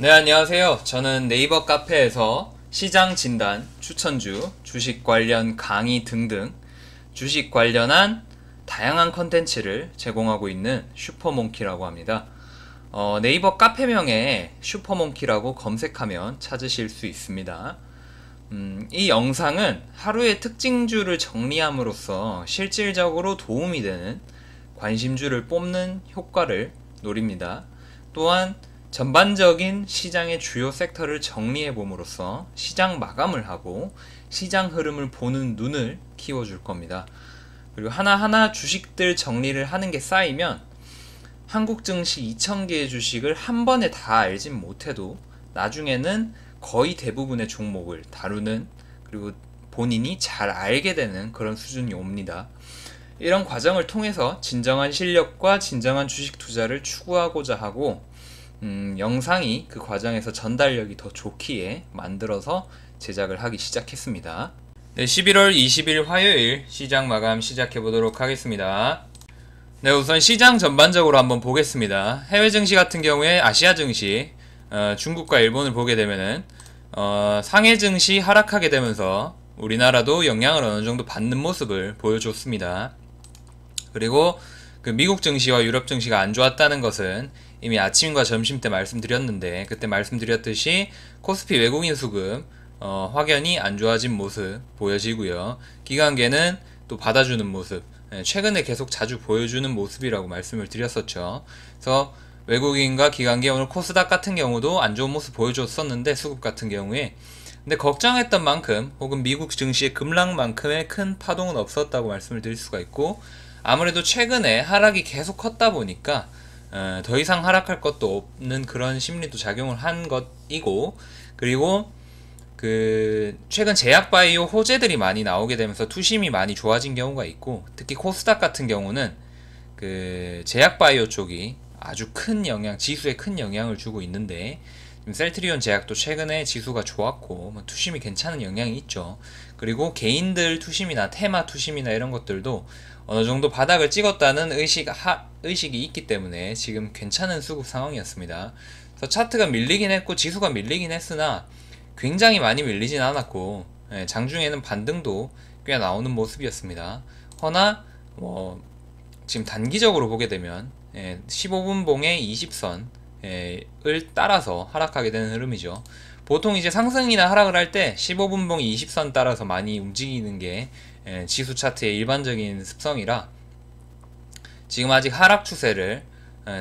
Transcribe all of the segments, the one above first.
네, 안녕하세요. 저는 네이버 카페에서 시장 진단, 추천주, 주식 관련 강의 등등 주식 관련한 다양한 컨텐츠를 제공하고 있는 슈퍼몽키라고 합니다. 네이버 카페명에 슈퍼몽키라고 검색하면 찾으실 수 있습니다. 이 영상은 하루의 특징주를 정리함으로써 실질적으로 도움이 되는 관심주를 뽑는 효과를 노립니다. 또한 전반적인 시장의 주요 섹터를 정리해 봄으로써 시장 마감을 하고 시장 흐름을 보는 눈을 키워줄 겁니다. 그리고 하나하나 주식들 정리를 하는 게 쌓이면 한국 증시 2,000개의 주식을 한 번에 다 알진 못해도 나중에는 거의 대부분의 종목을 다루는, 그리고 본인이 잘 알게 되는 그런 수준이 옵니다. 이런 과정을 통해서 진정한 실력과 진정한 주식 투자를 추구하고자 하고, 영상이 그 과정에서 전달력이 더 좋기에 만들어서 제작을 하기 시작했습니다. 네, 11월 20일 화요일 시장 마감 시작해 보도록 하겠습니다. 네, 우선 시장 전반적으로 한번 보겠습니다. 해외 증시 같은 경우에 아시아 증시, 중국과 일본을 보게 되면은 상해 증시 하락하게 되면서 우리나라도 영향을 어느 정도 받는 모습을 보여줬습니다. 그리고 그 미국 증시와 유럽 증시가 안 좋았다는 것은 이미 아침과 점심 때 말씀드렸는데, 그때 말씀드렸듯이 코스피 외국인 수급 확연히 안 좋아진 모습 보여지고요. 기관계는 또 받아주는 모습, 최근에 계속 자주 보여주는 모습이라고 말씀을 드렸었죠. 그래서 외국인과 기관계, 오늘 코스닥 같은 경우도 안 좋은 모습 보여줬었는데, 수급 같은 경우에 근데 걱정했던 만큼 혹은 미국 증시의 급락만큼의 큰 파동은 없었다고 말씀을 드릴 수가 있고, 아무래도 최근에 하락이 계속 컸다 보니까 더 이상 하락할 것도 없는 그런 심리도 작용을 한 것이고, 그리고 그 최근 제약바이오 호재들이 많이 나오게 되면서 투심이 많이 좋아진 경우가 있고, 특히 코스닥 같은 경우는 그 제약바이오 쪽이 아주 큰 영향, 지수에 큰 영향을 주고 있는데, 셀트리온 제약도 최근에 지수가 좋았고 투심이 괜찮은 영향이 있죠. 그리고 개인들 투심이나 테마 투심이나 이런 것들도 어느 정도 바닥을 찍었다는 의식이 있기 때문에 지금 괜찮은 수급 상황이었습니다. 그래서 차트가 밀리긴 했고 지수가 밀리긴 했으나 굉장히 많이 밀리진 않았고, 장중에는 반등도 꽤 나오는 모습이었습니다. 허나 지금 단기적으로 보게 되면 15분 봉의 20선 을 따라서 하락하게 되는 흐름이죠. 보통 이제 상승이나 하락을 할 때 15분 봉 20선 따라서 많이 움직이는 게 지수 차트의 일반적인 습성이라, 지금 아직 하락 추세를,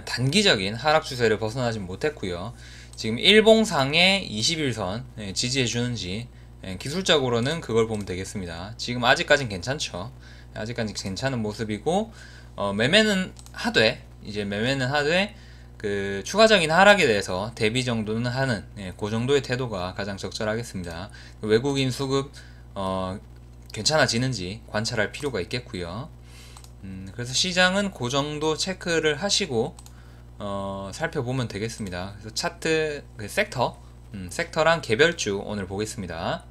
단기적인 하락 추세를 벗어나지 못했고요. 지금 일봉상의 21선 지지해 주는지, 기술적으로는 그걸 보면 되겠습니다. 지금 아직까진 괜찮죠. 아직까지 괜찮은 모습이고, 매매는 하되 그 추가적인 하락에 대해서 대비 정도는 하는, 그 정도의 태도가 가장 적절하겠습니다. 외국인 수급 괜찮아지는지 관찰할 필요가 있겠고요. 그래서 시장은 그 정도 체크를 하시고 살펴보면 되겠습니다. 그래서 차트 그 섹터랑 개별주 오늘 보겠습니다.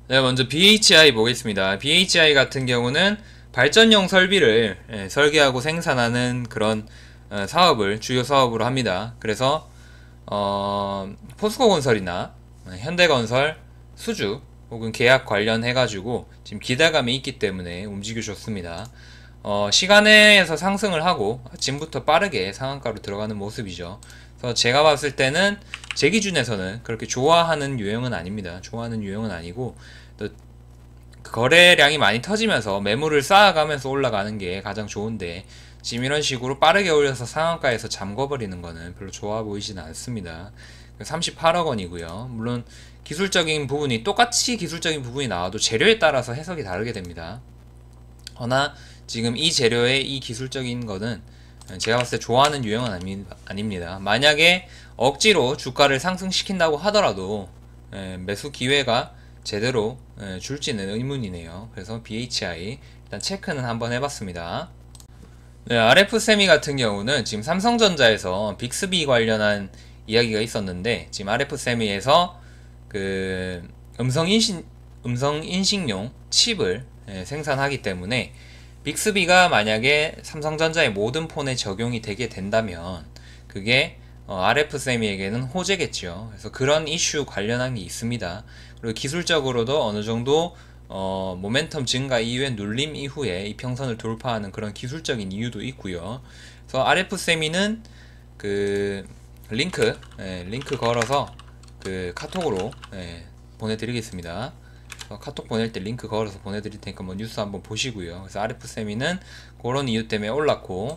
네, 먼저 BHI 보겠습니다. BHI 같은 경우는 발전용 설비를 설계하고 생산하는 그런 사업을 주요 사업으로 합니다. 그래서 포스코건설이나 현대건설, 수주 혹은 계약 관련해 가지고 지금 기대감이 있기 때문에 움직여줬습니다. 시간에서 상승을 하고 아침부터 빠르게 상한가로 들어가는 모습이죠. 그래서 제가 봤을 때는 제 기준에서는 그렇게 좋아하는 유형은 아닙니다. 좋아하는 유형은 아니고, 또 거래량이 많이 터지면서 매물을 쌓아가면서 올라가는 게 가장 좋은데, 지금 이런 식으로 빠르게 올려서 상한가에서 잠궈버리는 거는 별로 좋아 보이지는 않습니다. 38억 원이고요. 물론 기술적인 부분이 똑같이 기술적인 부분이 나와도 재료에 따라서 해석이 다르게 됩니다. 허나 지금 이 재료의 이 기술적인 거는 제가 봤을 때 좋아하는 유형은 아닙니다. 만약에 억지로 주가를 상승시킨다고 하더라도 매수 기회가 제대로 줄지는 의문이네요. 그래서 BHI 일단 체크는 한번 해봤습니다. 네, RF세미 같은 경우는 지금 삼성전자에서 빅스비 관련한 이야기가 있었는데, 지금 RF세미에서 그 음성 인식용 칩을 생산하기 때문에 빅스비가 만약에 삼성전자의 모든 폰에 적용이 되게 된다면 그게 RF세미에게는 호재겠죠. 그래서 그런 이슈 관련한 게 있습니다. 그리고 기술적으로도 어느 정도 모멘텀 증가 이후에 눌림 이후에 이평선을 돌파하는 그런 기술적인 이유도 있고요. 그래서 RF세미는 그 링크 걸어서 그 카톡으로 보내드리겠습니다. 카톡 보낼 때 링크 걸어서 보내드릴 테니까 뭐 뉴스 한번 보시고요. 그래서 RF세미는 그런 이유 때문에 올랐고,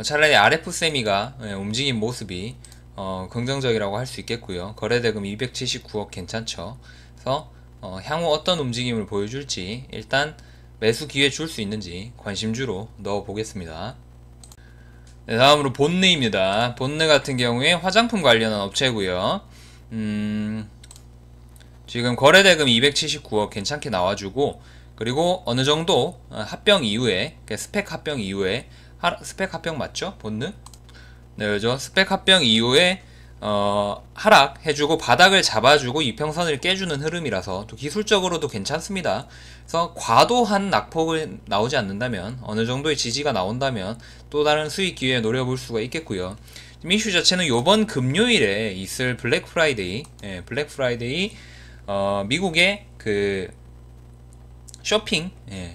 차라리 RF세미가 움직인 모습이 긍정적이라고 할 수 있겠고요. 거래대금 279억 괜찮죠. 그래서 향후 어떤 움직임을 보여줄지 일단 매수 기회 줄 수 있는지 관심주로 넣어 보겠습니다. 네, 다음으로 본느입니다. 본느 같은 경우에 화장품 관련한 업체고요. 지금 거래대금 279억 괜찮게 나와주고, 그리고 어느 정도 합병 이후에, 스펙 합병 이후에, 스펙 합병 맞죠? 본느? 네, 그죠? 스펙 합병 이후에 하락해주고 바닥을 잡아주고 이평선을 깨주는 흐름이라서 또 기술적으로도 괜찮습니다. 그래서 과도한 낙폭을 나오지 않는다면, 어느 정도의 지지가 나온다면 또 다른 수익 기회에 노려볼 수가 있겠고요. 지금 이슈 자체는 요번 금요일에 있을 블랙 프라이데이, 블랙 프라이데이 미국의 그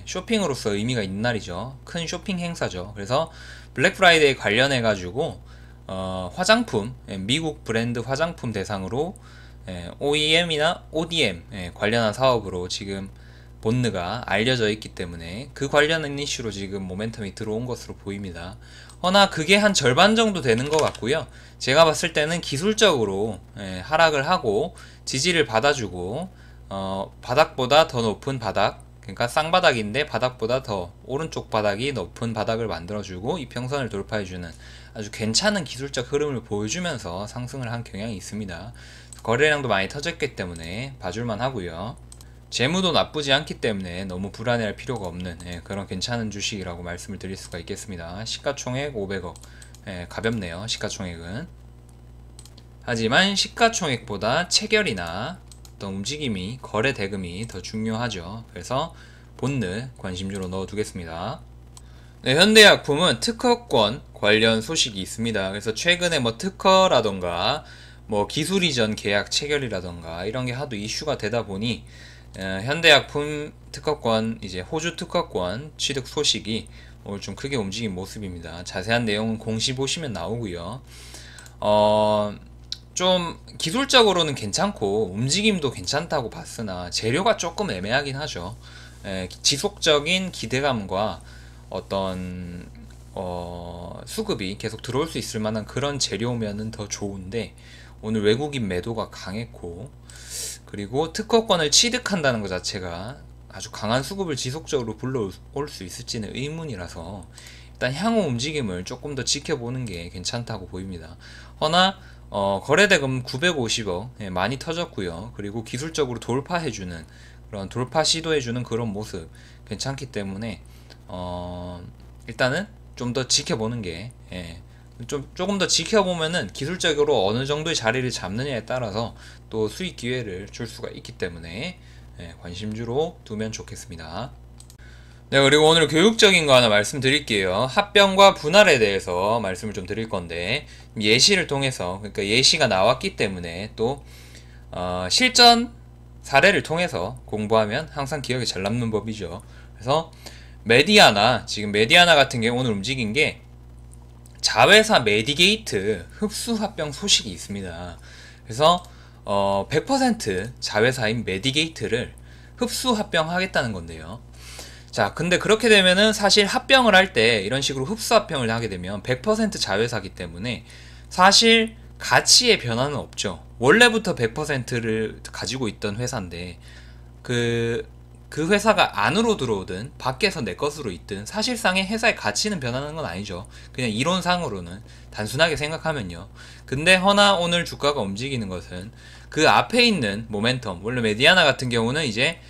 쇼핑으로서 의미가 있는 날이죠. 큰 쇼핑 행사죠. 그래서 블랙 프라이데이 관련해 가지고 화장품, 미국 브랜드 화장품 대상으로 OEM이나 ODM 관련한 사업으로 지금 본느가 알려져 있기 때문에 그 관련한 이슈로 지금 모멘텀이 들어온 것으로 보입니다. 허나 그게 한 절반 정도 되는 것 같고요. 제가 봤을 때는 기술적으로 하락을 하고 지지를 받아주고 바닥보다 더 높은 바닥, 그러니까 쌍바닥인데 바닥보다 더 오른쪽 바닥이 높은 바닥을 만들어주고 이평선을 돌파해주는 아주 괜찮은 기술적 흐름을 보여주면서 상승을 한 경향이 있습니다. 거래량도 많이 터졌기 때문에 봐줄만 하고요. 재무도 나쁘지 않기 때문에 너무 불안해할 필요가 없는 그런 괜찮은 주식이라고 말씀을 드릴 수가 있겠습니다. 시가총액 500억, 가볍네요. 시가총액은. 하지만 시가총액보다 체결이나 어떤 움직임이, 거래 대금이 더 중요하죠. 그래서 본느 관심주로 넣어두겠습니다. 네, 현대약품은 특허권 관련 소식이 있습니다. 그래서 최근에 뭐 특허라던가 뭐 기술 이전 계약 체결이라던가 이런 게 하도 이슈가 되다 보니 현대약품 특허권, 이제 호주 특허권 취득 소식이 오늘 좀 크게 움직인 모습입니다. 자세한 내용은 공시 보시면 나오고요. 좀 기술적으로는 괜찮고 움직임도 괜찮다고 봤으나 재료가 조금 애매하긴 하죠. 지속적인 기대감과 어떤 수급이 계속 들어올 수 있을 만한 그런 재료면은 더 좋은데, 오늘 외국인 매도가 강했고, 그리고 특허권을 취득한다는 것 자체가 아주 강한 수급을 지속적으로 불러올 수 있을지는 의문이라서 일단 향후 움직임을 조금 더 지켜보는 게 괜찮다고 보입니다. 허나 거래대금 950억 많이 터졌고요. 그리고 기술적으로 돌파해주는, 그런 돌파 시도해주는 그런 모습 괜찮기 때문에 일단은 좀 더 지켜보는 게, 조금 더 지켜보면은 기술적으로 어느 정도의 자리를 잡느냐에 따라서 또 수익 기회를 줄 수가 있기 때문에 관심주로 두면 좋겠습니다. 네, 그리고 오늘 교육적인 거 하나 말씀드릴게요. 합병과 분할에 대해서 말씀을 좀 드릴 건데, 예시를 통해서, 그러니까 예시가 나왔기 때문에 또 실전 사례를 통해서 공부하면 항상 기억에 잘 남는 법이죠. 그래서 지금 메디아나 같은 경우 오늘 움직인 게 자회사 메디게이트 흡수 합병 소식이 있습니다. 그래서 100% 자회사인 메디게이트를 흡수 합병하겠다는 건데요. 자, 근데 그렇게 되면은 사실 합병을 할 때 이런 식으로 흡수 합병을 하게 되면 100% 자회사기 때문에 사실 가치의 변화는 없죠. 원래부터 100%를 가지고 있던 회사인데 그 회사가 안으로 들어오든 밖에서 내 것으로 있든 사실상의 회사의 가치는 변하는 건 아니죠. 그냥 이론상으로는 단순하게 생각하면요. 근데 허나 오늘 주가가 움직이는 것은 그 앞에 있는 모멘텀, 원래 메디아나 같은 경우는 이제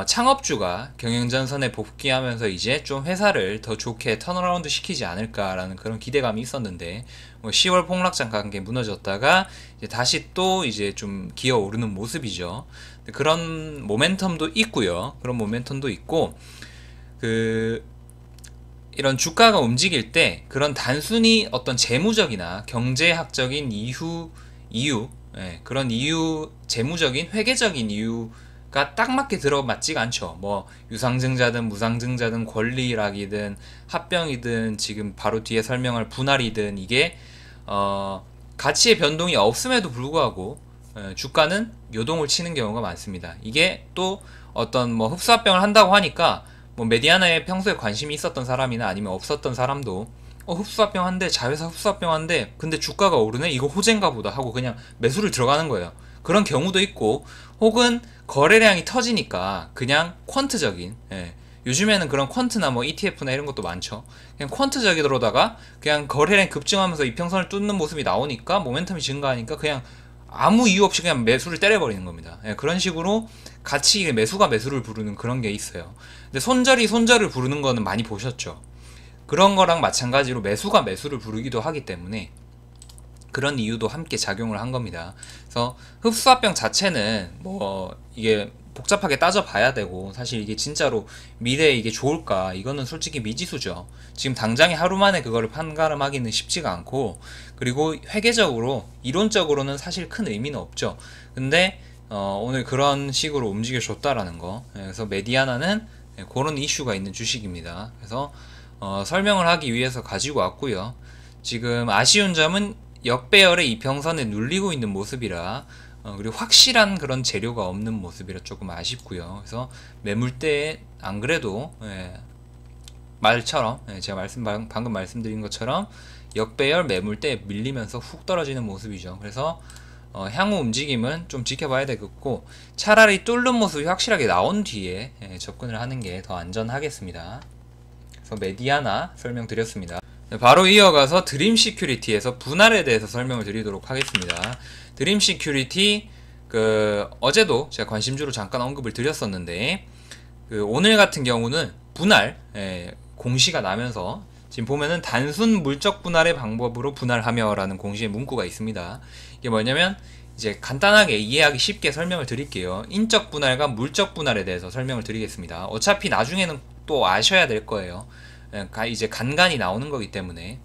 창업주가 경영전선에 복귀하면서 이제 좀 회사를 더 좋게 턴어라운드 시키지 않을까라는 그런 기대감이 있었는데, 10월 폭락장 관계 무너졌다가 이제 다시 또 이제 좀 기어 오르는 모습이죠. 그런 모멘텀도 있고요. 그런 모멘텀도 있고, 이런 주가가 움직일 때 그런 단순히 어떤 재무적이나 경제학적인 이유, 그런 이유, 재무적인 회계적인 이유가 딱 맞게 들어맞지가 않죠. 뭐 유상증자든 무상증자든 권리락이든 합병이든 지금 바로 뒤에 설명할 분할이든 이게 가치의 변동이 없음에도 불구하고 주가는 요동을 치는 경우가 많습니다. 이게 또 어떤 뭐 흡수합병을 한다고 하니까 뭐 메디아나에 평소에 관심이 있었던 사람이나 아니면 없었던 사람도 흡수합병한데, 자회사 흡수합병한데 근데 주가가 오르네? 이거 호재인가 보다 하고 그냥 매수를 들어가는 거예요. 그런 경우도 있고, 혹은 거래량이 터지니까 그냥 퀀트적인, 요즘에는 그런 퀀트나 뭐 ETF나 이런 것도 많죠. 그냥 퀀트적이로다가 그냥 거래량 급증하면서 이평선을 뚫는 모습이 나오니까 모멘텀이 증가하니까 그냥 아무 이유 없이 그냥 매수를 때려버리는 겁니다. 그런 식으로 같이 매수가 매수를 부르는 그런 게 있어요. 근데 손절이 손절을 부르는 거는 많이 보셨죠. 그런 거랑 마찬가지로 매수가 매수를 부르기도 하기 때문에 그런 이유도 함께 작용을 한 겁니다. 그래서 흡수합병 자체는 뭐 이게 복잡하게 따져봐야 되고, 사실 이게 진짜로 미래에 이게 좋을까, 이거는 솔직히 미지수죠. 지금 당장에 하루 만에 그거를 판가름하기는 쉽지가 않고, 그리고 회계적으로 이론적으로는 사실 큰 의미는 없죠. 근데 오늘 그런 식으로 움직여 줬다라는 거. 그래서 메디아나는 그런 이슈가 있는 주식입니다. 그래서 설명을 하기 위해서 가지고 왔고요. 지금 아쉬운 점은 역배열의 이평선에 눌리고 있는 모습이라, 그리고 확실한 그런 재료가 없는 모습이라 조금 아쉽고요. 그래서 매물대에 안 그래도 말처럼, 제가 방금 말씀드린 것처럼 역배열 매물대에 밀리면서 훅 떨어지는 모습이죠. 그래서 향후 움직임은 좀 지켜봐야 되겠고, 차라리 뚫는 모습이 확실하게 나온 뒤에 접근을 하는 게 더 안전하겠습니다. 그래서 메디아나 설명드렸습니다. 바로 이어가서 드림시큐리티에서 분할에 대해서 설명을 드리도록 하겠습니다. 드림시큐리티, 어제도 제가 관심주로 잠깐 언급을 드렸었는데, 오늘 같은 경우는 분할, 공시가 나면서 지금 보면은 단순 물적 분할의 방법으로 분할하며 라는 공시의 문구가 있습니다. 이게 뭐냐면, 이제 간단하게 이해하기 쉽게 설명을 드릴게요. 인적 분할과 물적 분할에 대해서 설명을 드리겠습니다. 어차피 나중에는 또 아셔야 될 거예요. 이제 간간이 나오는 거기 때문에.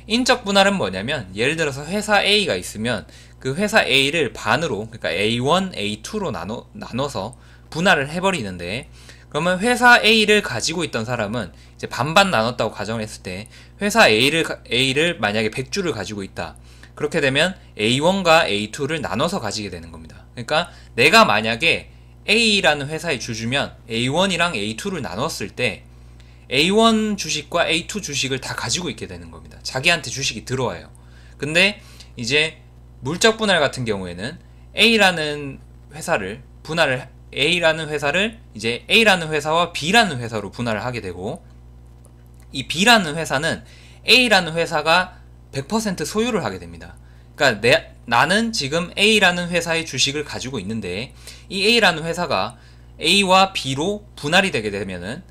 인적 분할은 뭐냐면, 예를 들어서 회사 A가 있으면 그 회사 A를 반으로, 그러니까 A1, A2로 나눠서 분할을 해버리는데, 그러면 회사 A를 가지고 있던 사람은 이제 반반 나눴다고 가정을 했을 때, 회사 A를 만약에 100주를 가지고 있다. 그렇게 되면 A1과 A2를 나눠서 가지게 되는 겁니다. 그러니까 내가 만약에 A라는 회사의 주주면 A1이랑 A2를 나눴을 때 A1 주식과 A2 주식을 다 가지고 있게 되는 겁니다. 자기한테 주식이 들어와요. 근데 이제 물적 분할 같은 경우에는 A라는 회사를 이제 A라는 회사와 B라는 회사로 분할을 하게 되고, 이 B라는 회사는 A라는 회사가 100% 소유를 하게 됩니다. 그러니까 나는 지금 A라는 회사의 주식을 가지고 있는데, 이 A라는 회사가 A와 B로 분할이 되게 되면은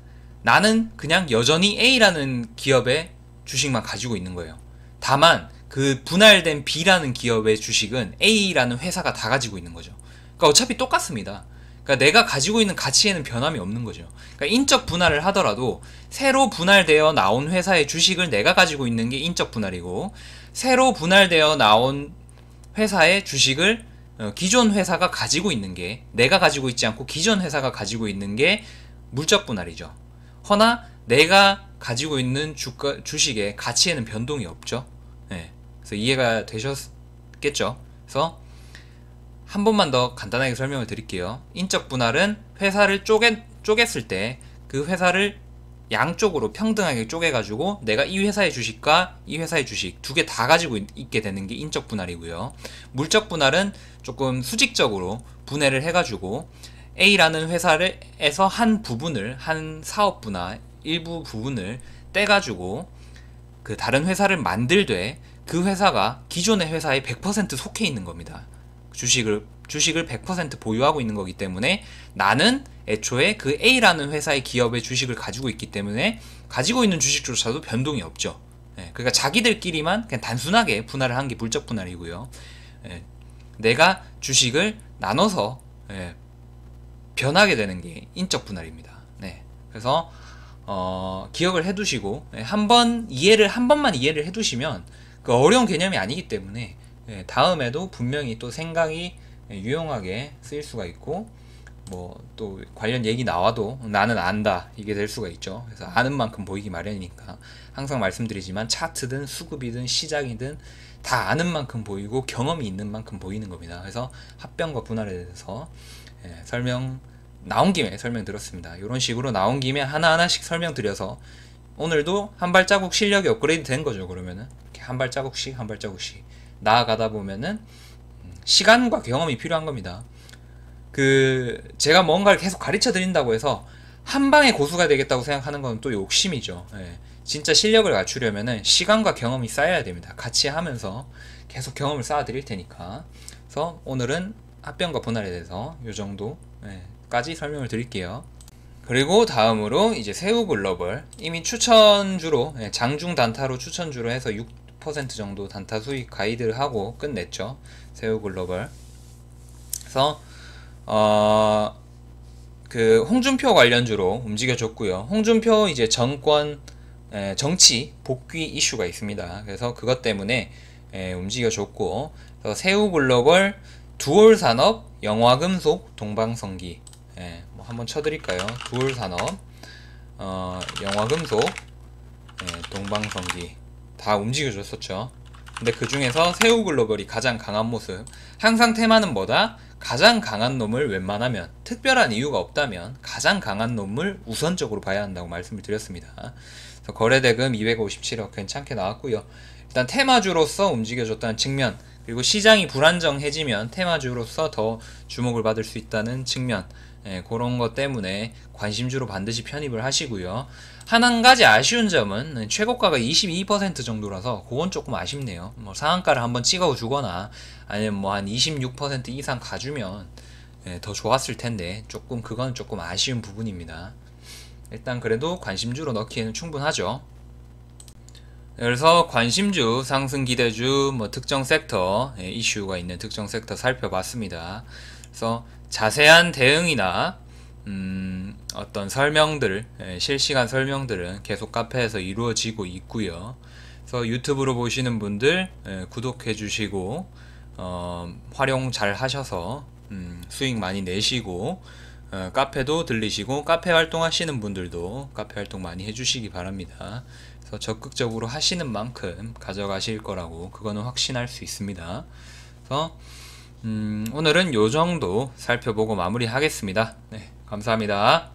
나는 그냥 여전히 A라는 기업의 주식만 가지고 있는 거예요. 다만 그 분할된 B라는 기업의 주식은 A라는 회사가 다 가지고 있는 거죠. 그러니까 어차피 똑같습니다. 그러니까 내가 가지고 있는 가치에는 변함이 없는 거죠. 그러니까 인적 분할을 하더라도 새로 분할되어 나온 회사의 주식을 내가 가지고 있는 게 인적 분할이고, 새로 분할되어 나온 회사의 주식을 기존 회사가 가지고 있는 게, 내가 가지고 있지 않고 기존 회사가 가지고 있는 게 물적 분할이죠. 허나 내가 가지고 있는 주식의 가치에는 변동이 없죠. 그래서 이해가 되셨겠죠? 그래서 한 번만 더 간단하게 설명을 드릴게요. 인적 분할은 회사를 쪼갰을 때 그 회사를 양쪽으로 평등하게 쪼개가지고 내가 이 회사의 주식과 이 회사의 주식 두 개 다 가지고 있게 되는 게 인적 분할이고요. 물적 분할은 조금 수직적으로 분해를 해가지고 A라는 회사에서 한 사업부나 일부 부분을 떼가지고 그 다른 회사를 만들되, 그 회사가 기존의 회사에 100% 속해 있는 겁니다. 주식을 100% 보유하고 있는 거기 때문에 나는 애초에 그 A라는 회사의 기업의 주식을 가지고 있기 때문에 가지고 있는 주식조차도 변동이 없죠. 그러니까 자기들끼리만 그냥 단순하게 분할을 한 게 물적 분할이고요. 내가 주식을 나눠서 변하게 되는 게 인적 분할입니다. 그래서 기억을 해두시고 한 번만 이해를 해두시면 그 어려운 개념이 아니기 때문에 다음에도 분명히 또 생각이 유용하게 쓰일 수가 있고 뭐 또 관련 얘기 나와도 나는 안다 이게 될 수가 있죠. 그래서 아는 만큼 보이기 마련이니까 항상 말씀드리지만 차트든 수급이든 시장이든 다 아는 만큼 보이고 경험이 있는 만큼 보이는 겁니다. 그래서 합병과 분할에 대해서 설명 나온 김에 설명드렸습니다. 이런 식으로 나온 김에 하나하나씩 설명드려서 오늘도 한 발자국 실력이 업그레이드 된 거죠. 그러면은 이렇게 한 발자국씩 나아가다 보면은 시간과 경험이 필요한 겁니다. 제가 뭔가를 계속 가르쳐 드린다고 해서 한 방에 고수가 되겠다고 생각하는 건 또 욕심이죠. 진짜 실력을 갖추려면은 시간과 경험이 쌓여야 됩니다. 같이 하면서 계속 경험을 쌓아 드릴 테니까. 그래서 오늘은 합병과 분할에 대해서 이 정도까지 설명을 드릴게요. 그리고 다음으로 이제 새우 글로벌 이미 추천주로 장중 단타로 추천주로 해서 6% 정도 단타 수익 가이드를 하고 끝냈죠. 새우 글로벌. 그래서 홍준표 관련주로 움직여줬고요. 홍준표 이제 정치 복귀 이슈가 있습니다. 그래서 그것 때문에 움직여줬고, 새우 글로벌, 두올 산업, 영화금속, 동방성기. 뭐 한번 쳐드릴까요? 두올 산업, 영화금속, 동방성기 다 움직여줬었죠. 근데 그 중에서 새우 글로벌이 가장 강한 모습. 항상 테마는 뭐다? 가장 강한 놈을 웬만하면, 특별한 이유가 없다면 가장 강한 놈을 우선적으로 봐야 한다고 말씀을 드렸습니다. 그래서 거래대금 257억 괜찮게 나왔고요. 일단 테마주로서 움직여줬다는 측면, 그리고 시장이 불안정해지면 테마주로서 더 주목을 받을 수 있다는 측면, 그런 것 때문에 관심주로 반드시 편입을 하시고요. 한 가지 아쉬운 점은 최고가가 22% 정도라서 그건 조금 아쉽네요. 뭐 상한가를 한번 찍어주거나 아니면 뭐 한 26% 이상 가주면 더 좋았을 텐데 그건 조금 아쉬운 부분입니다. 일단 그래도 관심주로 넣기에는 충분하죠. 그래서 관심주, 상승 기대주, 뭐 특정 섹터 이슈가 있는 특정 섹터 살펴봤습니다. 그래서 자세한 대응이나 어떤 설명들, 실시간 설명들은 계속 카페에서 이루어지고 있고요. 그래서 유튜브로 보시는 분들 구독해 주시고 활용 잘 하셔서 수익 많이 내시고, 카페도 들리시고 카페 활동하시는 분들도 카페 활동 많이 해주시기 바랍니다. 그래서 적극적으로 하시는 만큼 가져가실 거라고 그거는 확신할 수 있습니다. 그래서 오늘은 요 정도 살펴보고 마무리하겠습니다. 네, 감사합니다.